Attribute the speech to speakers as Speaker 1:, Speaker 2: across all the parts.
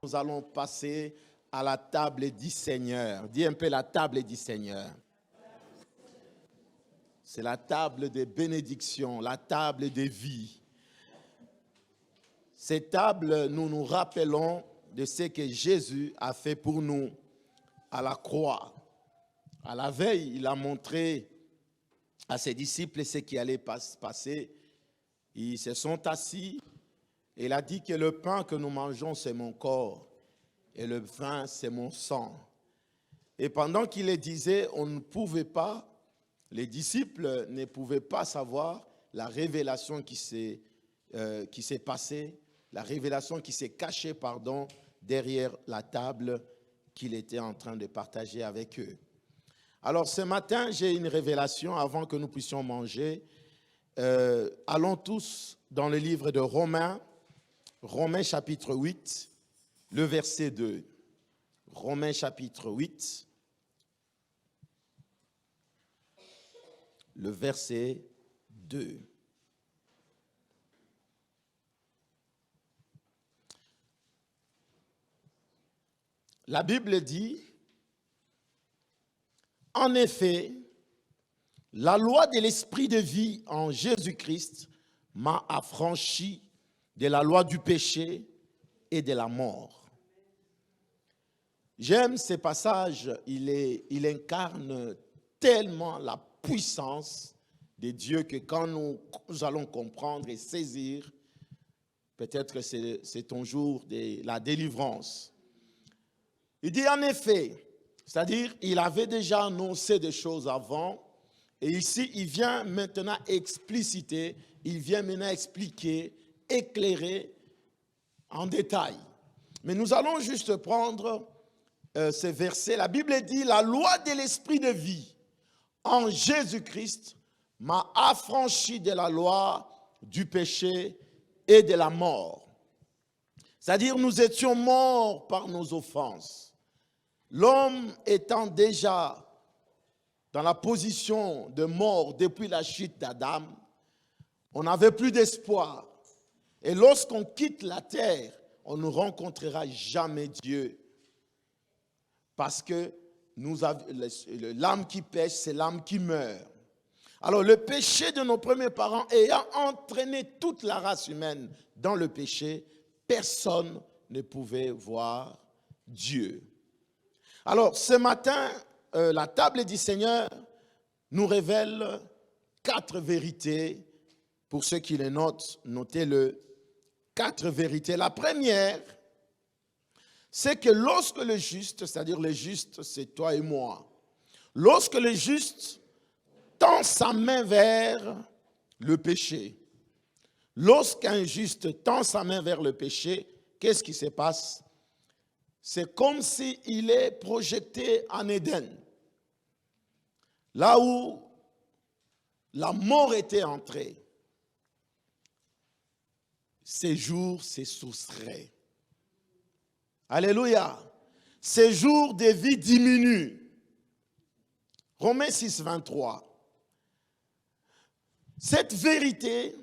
Speaker 1: nous allons passer à la table du Seigneur. Dis un peu la table du Seigneur. C'est la table des bénédictions, la table des vies. Cette table, nous nous rappelons de ce que Jésus a fait pour nous à la croix. À la veille, il a montré à ses disciples ce qui allait passer. Ils se sont assis et il a dit que le pain que nous mangeons, c'est mon corps et le vin, c'est mon sang. Et pendant qu'il le disait, on ne pouvait pas, les disciples ne pouvaient pas savoir la révélation qui s'est passée, la révélation qui s'est cachée, derrière la table qu'il était en train de partager avec eux. Alors ce matin, j'ai une révélation avant que nous puissions manger. Allons tous dans le livre de Romains, Romains chapitre 8, le verset 2. Romains chapitre 8, le verset 2. La Bible dit, en effet, la loi de l'esprit de vie en Jésus-Christ m'a affranchi de la loi du péché et de la mort. J'aime ce passage, il incarne tellement la puissance de Dieu que quand nous allons comprendre et saisir, peut-être que c'est ton jour de la délivrance. Il dit en effet, c'est-à-dire il avait déjà annoncé des choses avant, et ici il vient maintenant expliciter, il vient maintenant expliquer, éclairer en détail. Mais nous allons juste prendre ces versets. La Bible dit, la loi de l'esprit de vie en Jésus-Christ m'a affranchi de la loi du péché et de la mort. C'est-à-dire nous étions morts par nos offenses. L'homme étant déjà dans la position de mort depuis la chute d'Adam, on n'avait plus d'espoir. Et lorsqu'on quitte la terre, on ne rencontrera jamais Dieu. Parce que l'âme qui pêche, c'est l'âme qui meurt. Alors le péché de nos premiers parents ayant entraîné toute la race humaine dans le péché, personne ne pouvait voir Dieu. Alors ce matin, la table du Seigneur nous révèle 4 vérités. Pour ceux qui les notent, notez-le. 4 vérités. La première, c'est que lorsque le juste, c'est-à-dire le juste, c'est toi et moi, lorsque le juste tend sa main vers le péché, lorsqu'un juste tend sa main vers le péché, qu'est-ce qui se passe? C'est comme s'il est projeté en Éden, là où la mort était entrée. Ces jours se soustraient. Alléluia. Ces jours de vie diminuent. Romains 6, 23. Cette vérité,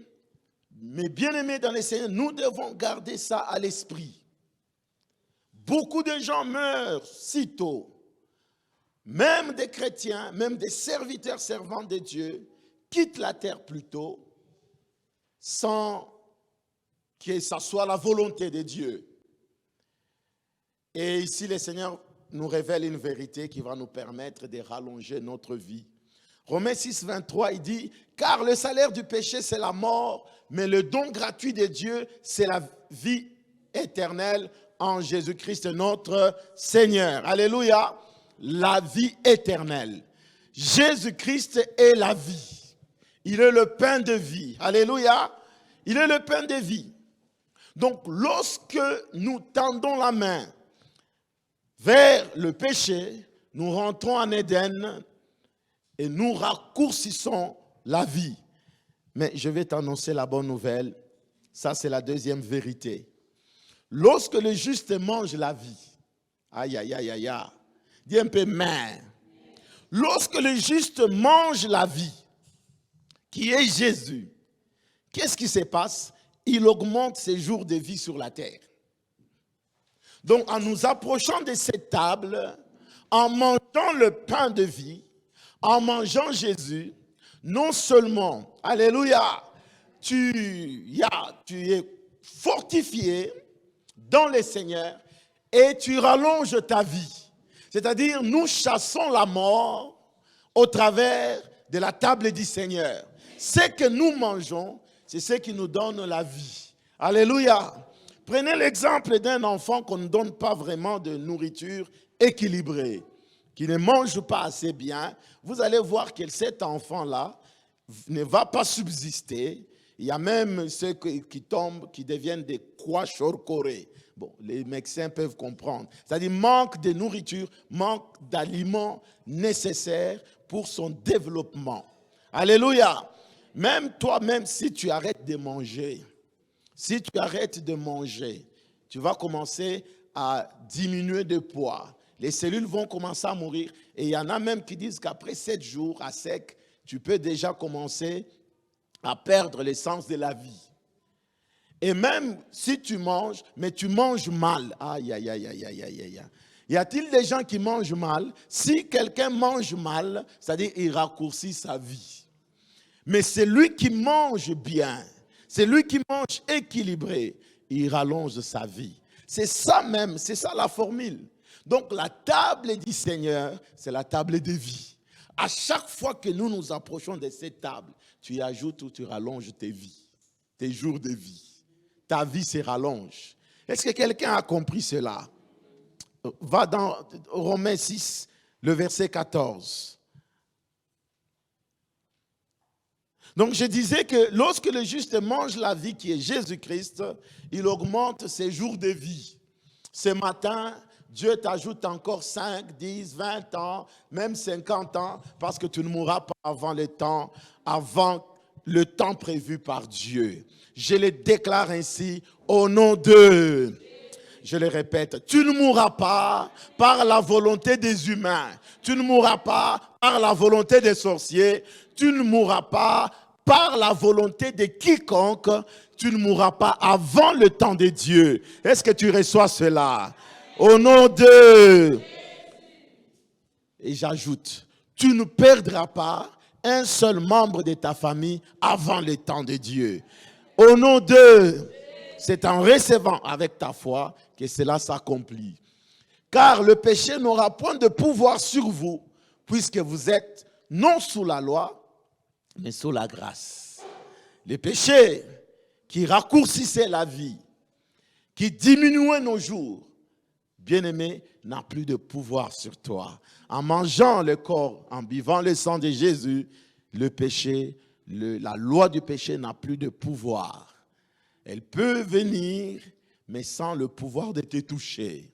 Speaker 1: mes bien-aimés dans le Seigneur, nous devons garder ça à l'esprit. Beaucoup de gens meurent si tôt. Même des chrétiens, même des serviteurs servants de Dieu, quittent la terre plus tôt sans que ça soit la volonté de Dieu. Et ici, le Seigneur nous révèle une vérité qui va nous permettre de rallonger notre vie. Romains 6, 23, il dit, « Car le salaire du péché, c'est la mort, mais le don gratuit de Dieu, c'est la vie éternelle en Jésus-Christ, notre Seigneur. » Alléluia, la vie éternelle. Jésus-Christ est la vie. Il est le pain de vie. Alléluia, il est le pain de vie. Donc, lorsque nous tendons la main vers le péché, nous rentrons en Éden et nous raccourcissons la vie. Mais je vais t'annoncer la bonne nouvelle. Ça, c'est la deuxième vérité. Lorsque le juste mange la vie, aïe, aïe, aïe, aïe, aïe, dis un peu, mais. Lorsque le juste mange la vie, qui est Jésus, qu'est-ce qui se passe? Il augmente ses jours de vie sur la terre. Donc, en nous approchant de cette table, en mangeant le pain de vie, en mangeant Jésus, non seulement, alléluia, tu es fortifié dans le Seigneur et tu rallonges ta vie. C'est-à-dire, nous chassons la mort au travers de la table du Seigneur. Ce que nous mangeons, c'est ce qui nous donne la vie. Alléluia. Prenez l'exemple d'un enfant qu'on ne donne pas vraiment de nourriture équilibrée, qui ne mange pas assez bien. Vous allez voir que cet enfant-là ne va pas subsister. Il y a même ceux qui tombent, qui deviennent des kwashorkore. Bon, les médecins peuvent comprendre. C'est-à-dire manque de nourriture, manque d'aliments nécessaires pour son développement. Alléluia. Même toi-même, si tu arrêtes de manger, tu vas commencer à diminuer de poids. Les cellules vont commencer à mourir. Et il y en a même qui disent qu'après 7 jours à sec, tu peux déjà commencer à perdre l'essence de la vie. Et même si tu manges, mais tu manges mal. Aïe, aïe, aïe, aïe, aïe, aïe, aïe. Y a-t-il des gens qui mangent mal? Si quelqu'un mange mal, c'est-à-dire il raccourcit sa vie. Mais c'est lui qui mange bien, c'est lui qui mange équilibré, il rallonge sa vie. C'est ça même, c'est ça la formule. Donc la table du Seigneur, c'est la table de vie. À chaque fois que nous nous approchons de cette table, tu y ajoutes ou tu rallonges tes vies, tes jours de vie. Ta vie se rallonge. Est-ce que quelqu'un a compris cela? Va dans Romains 6, le verset 14. Donc je disais que lorsque le juste mange la vie qui est Jésus-Christ, il augmente ses jours de vie. Ce matin, Dieu t'ajoute encore 5, 10, 20 ans, même 50 ans, parce que tu ne mourras pas avant le temps prévu par Dieu. Je le déclare ainsi au nom de... Je le répète, tu ne mourras pas par la volonté des humains. Tu ne mourras pas par la volonté des sorciers. Tu ne mourras pas par la volonté de quiconque. Tu ne mourras pas avant le temps de Dieu. Est-ce que tu reçois cela? Au nom de... Et j'ajoute, tu ne perdras pas un seul membre de ta famille avant le temps de Dieu. Au nom de... C'est en recevant avec ta foi que cela s'accomplit. Car le péché n'aura point de pouvoir sur vous, puisque vous êtes non sous la loi, mais sous la grâce. Le péché qui raccourcissait la vie, qui diminuait nos jours, bien-aimé, n'a plus de pouvoir sur toi. En mangeant le corps, en buvant le sang de Jésus, le péché, la loi du péché n'a plus de pouvoir. Elle peut venir, mais sans le pouvoir de te toucher.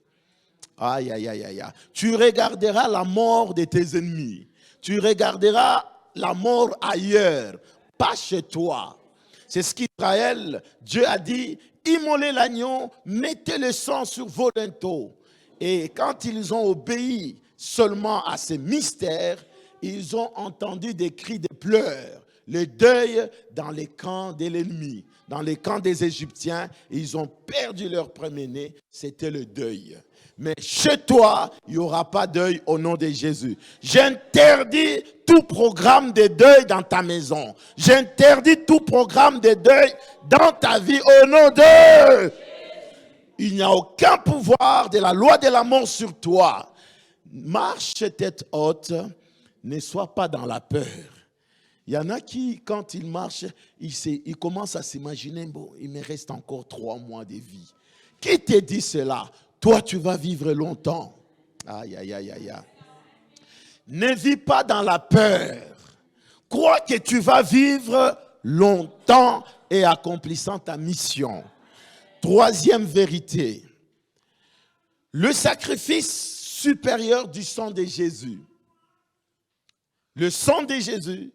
Speaker 1: Aïe, aïe, aïe, aïe. Tu regarderas la mort de tes ennemis. Tu regarderas la mort ailleurs, pas chez toi. C'est ce qu'Israël, Dieu a dit, immolez l'agneau, mettez le sang sur vos linteaux. Et quand ils ont obéi seulement à ces mystères, ils ont entendu des cris de pleurs, le deuil dans les camps de l'ennemi. Dans les camps des Égyptiens, ils ont perdu leur premier-né, c'était le deuil. Mais chez toi, il n'y aura pas deuil au nom de Jésus. J'interdis tout programme de deuil dans ta maison. J'interdis tout programme de deuil dans ta vie au nom de... Il n'y a aucun pouvoir de la loi de la mort sur toi. Marche tête haute, ne sois pas dans la peur. Il y en a qui, quand ils marchent, ils commencent à s'imaginer, bon, il me reste encore 3 mois de vie. Qui te dit cela? Toi, tu vas vivre longtemps. Aïe, aïe, aïe, aïe. Ne vis pas dans la peur. Crois que tu vas vivre longtemps et accomplissant ta mission. 3e vérité. Le sacrifice supérieur du sang de Jésus. Le sang de Jésus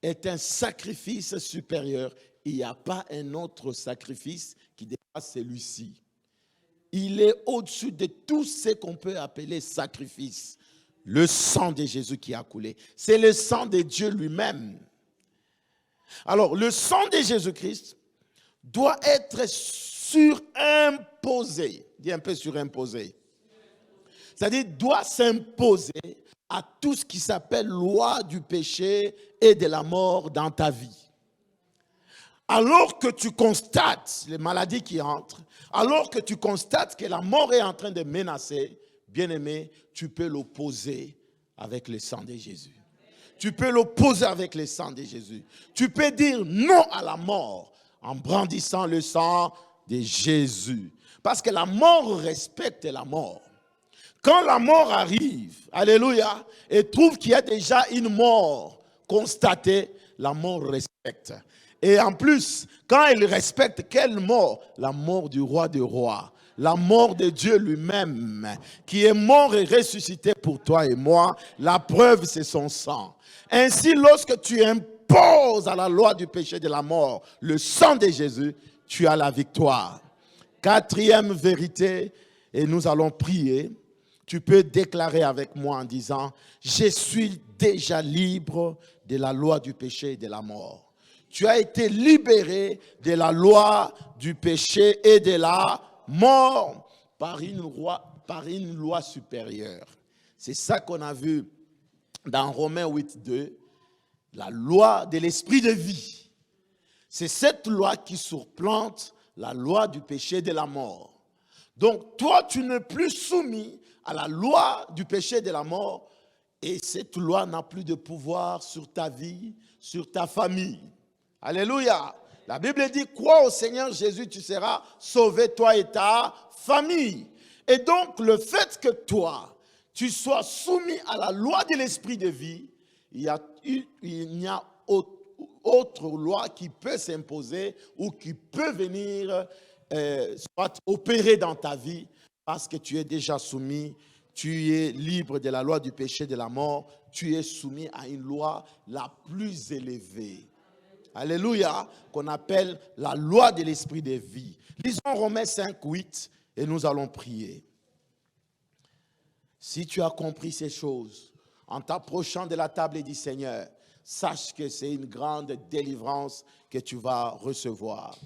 Speaker 1: est un sacrifice supérieur. Il n'y a pas un autre sacrifice qui dépasse celui-ci. Il est au-dessus de tout ce qu'on peut appeler sacrifice. Le sang de Jésus qui a coulé. C'est le sang de Dieu lui-même. Alors, le sang de Jésus-Christ doit être surimposer. Dis un peu surimposer. C'est-à-dire, doit s'imposer à tout ce qui s'appelle loi du péché et de la mort dans ta vie. Alors que tu constates les maladies qui entrent, alors que tu constates que la mort est en train de menacer, bien-aimé, tu peux l'opposer avec le sang de Jésus. Tu peux l'opposer avec le sang de Jésus. Tu peux dire non à la mort en brandissant le sang de Jésus. Parce que la mort respecte la mort. Quand la mort arrive, alléluia, et trouve qu'il y a déjà une mort constatée, la mort respecte. Et en plus, quand elle respecte quelle mort? La mort du roi des rois. La mort de Dieu lui-même, qui est mort et ressuscité pour toi et moi. La preuve, c'est son sang. Ainsi, lorsque tu imposes à la loi du péché de la mort le sang de Jésus, tu as la victoire. Quatrième vérité, et nous allons prier. Tu peux déclarer avec moi en disant, je suis déjà libre de la loi du péché et de la mort. Tu as été libéré de la loi du péché et de la mort par une loi supérieure. C'est ça qu'on a vu dans Romains 8:2, la loi de l'esprit de vie. C'est cette loi qui surplante la loi du péché et de la mort. Donc toi, tu n'es plus soumis à la loi du péché et de la mort, et cette loi n'a plus de pouvoir sur ta vie, sur ta famille. Alléluia. La Bible dit, crois au Seigneur Jésus, tu seras sauvé, toi et ta famille. Et donc, le fait que toi, tu sois soumis à la loi de l'esprit de vie, il n'y a autre loi qui peut s'imposer ou qui peut venir soit opérer dans ta vie, parce que tu es déjà soumis, tu es libre de la loi du péché, de la mort, tu es soumis à une loi la plus élevée. Alléluia, qu'on appelle la loi de l'esprit de vie. Lisons Romains 5:8 et nous allons prier. Si tu as compris ces choses, en t'approchant de la table du Seigneur, sache que c'est une grande délivrance que tu vas recevoir.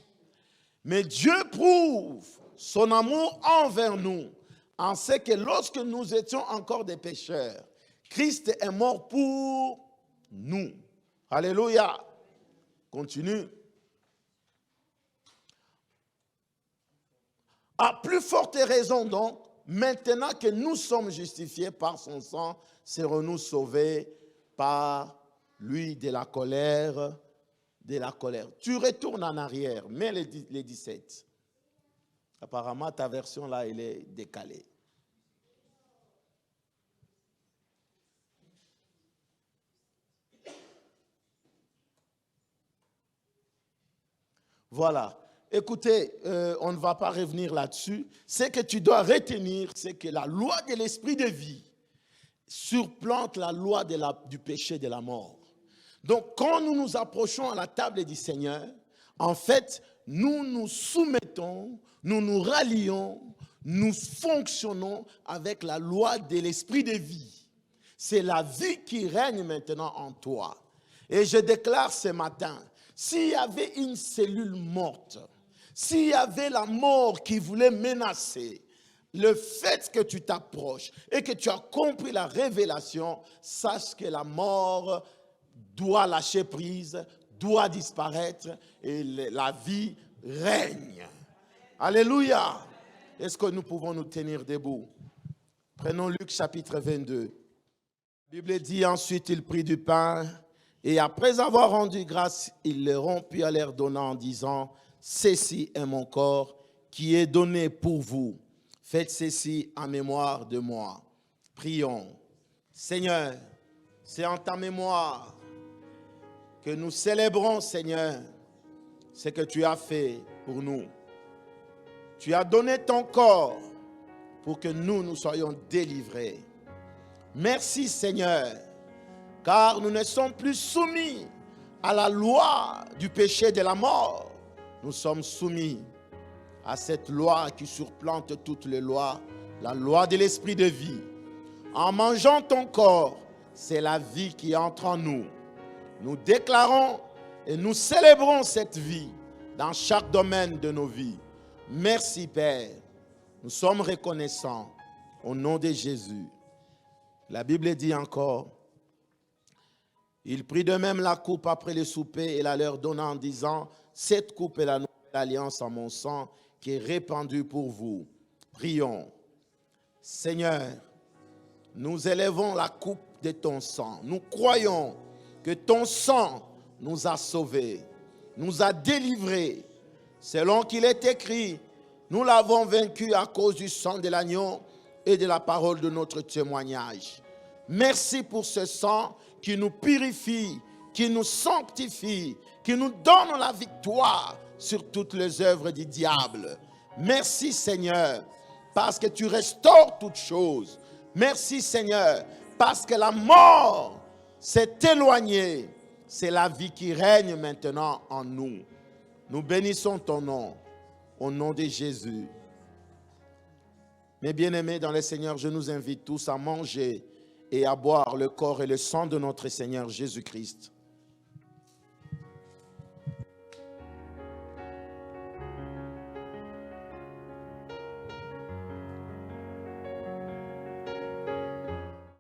Speaker 1: Mais Dieu prouve son amour envers nous, en ce que lorsque nous étions encore des pécheurs, Christ est mort pour nous. Alléluia. Continue. À plus forte raison donc, maintenant que nous sommes justifiés par son sang, serons-nous sauvés par lui de la colère. Tu retournes en arrière, mets les 17. Apparemment, ta version là, elle est décalée. Voilà. Écoutez, on ne va pas revenir là-dessus. Ce que tu dois retenir, c'est que la loi de l'esprit de vie surplante la loi du péché et de la mort. Donc, quand nous nous approchons à la table du Seigneur, en fait, nous nous soumettons, nous nous rallions, nous fonctionnons avec la loi de l'esprit de vie. C'est la vie qui règne maintenant en toi. Et je déclare ce matin, s'il y avait une cellule morte, s'il y avait la mort qui voulait menacer, le fait que tu t'approches et que tu as compris la révélation, sache que la mort doit lâcher prise, doit disparaître et la vie règne. Alléluia. Est-ce que nous pouvons nous tenir debout? Prenons Luc chapitre 22. La Bible dit, ensuite il prit du pain et après avoir rendu grâce, il le rompit à leur donnant en disant, ceci est mon corps qui est donné pour vous. Faites ceci en mémoire de moi. Prions. Seigneur, c'est en ta mémoire que nous célébrons, Seigneur, ce que tu as fait pour nous. Tu as donné ton corps pour que nous soyons délivrés. Merci, Seigneur, car nous ne sommes plus soumis à la loi du péché et de la mort. Nous sommes soumis à cette loi qui surplante toutes les lois, la loi de l'esprit de vie. En mangeant ton corps, c'est la vie qui entre en nous. Nous déclarons et nous célébrons cette vie dans chaque domaine de nos vies. Merci Père. Nous sommes reconnaissants au nom de Jésus. La Bible dit encore, il prit de même la coupe après le souper et la leur donna en disant, cette coupe est la nouvelle alliance en mon sang qui est répandue pour vous. Prions. Seigneur, nous élevons la coupe de ton sang. Nous croyons que ton sang nous a sauvés, nous a délivrés. Selon qu'il est écrit, nous l'avons vaincu à cause du sang de l'agneau et de la parole de notre témoignage. Merci pour ce sang qui nous purifie, qui nous sanctifie, qui nous donne la victoire sur toutes les œuvres du diable. Merci Seigneur, parce que tu restaures toutes choses. Merci Seigneur, parce que la mort s'est éloignée. C'est la vie qui règne maintenant en nous. Nous bénissons ton nom, au nom de Jésus. Mes bien-aimés dans le Seigneur, je nous invite tous à manger et à boire le corps et le sang de notre Seigneur Jésus-Christ.